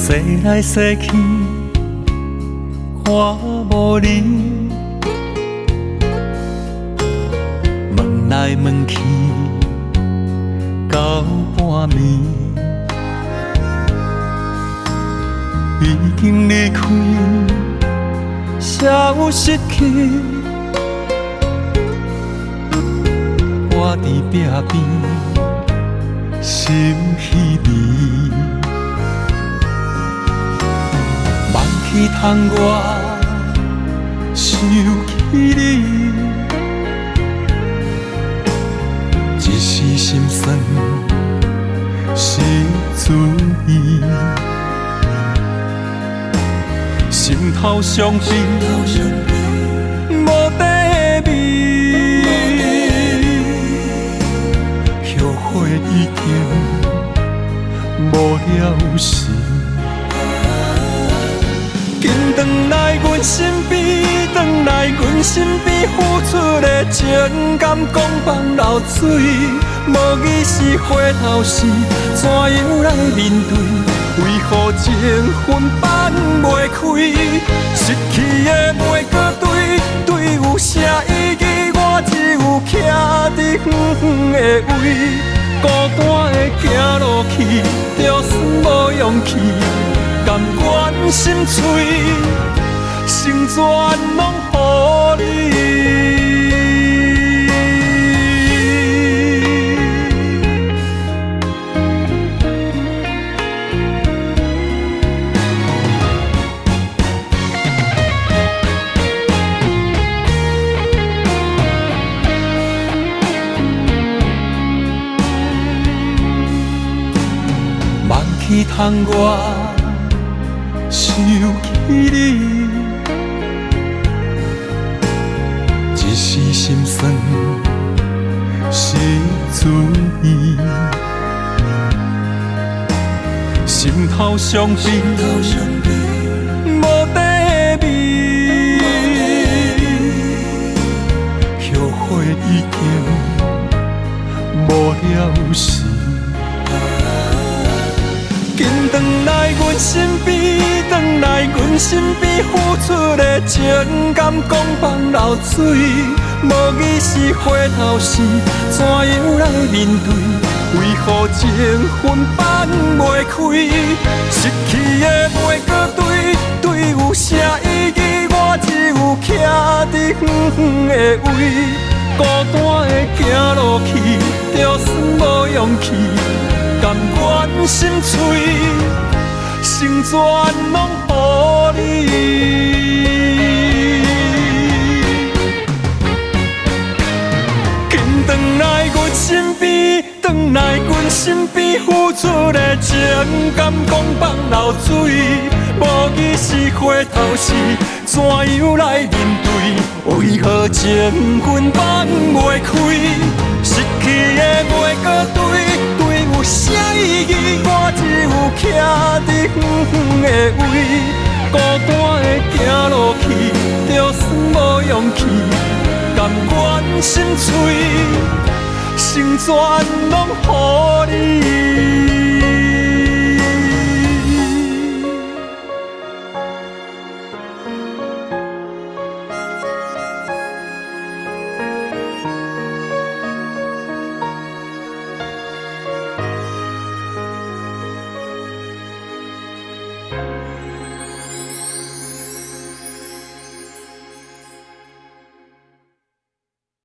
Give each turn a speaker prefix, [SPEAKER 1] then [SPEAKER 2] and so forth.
[SPEAKER 1] 洗来洗去，看无你，问来问去，到半暝，已经离开，消失去。我伫壁边，心稀微。梦去窗外，想起你，一时心酸，失注意，心头伤悲，无底味，后悔已经无了时。紧转来阮身边，转来阮身边，付出的情感讲放流水，无意识回头时，怎样来面对？为何情分放袂开？失去的袂搁对，对有啥意义？我只有徛伫远远的位，孤单的行路去，就算无勇气。甘愿心碎，成全拢予你。梦去窗外。想起你，一时心酸，失注意，心头伤悲，无底味，后悔已经无了时。紧转来阮身边，转来阮身边，付出的情感讲放流水，无意识回头时，怎样来面对？为何情分放袂开？失去的袂搁对，对有啥意义？我只有徛伫远远的位，孤单的行路去，就算无勇气。甘愿心碎，成全拢予你。紧转来阮身边，转来阮身边，付出的情感讲放流水，无意识回头时，怎样来面对？为何情分放袂开？失去的袂搁对。有啥意义？我只有徛伫远远的位，孤单的行路去，就算无勇气，甘愿心碎，成全拢予你。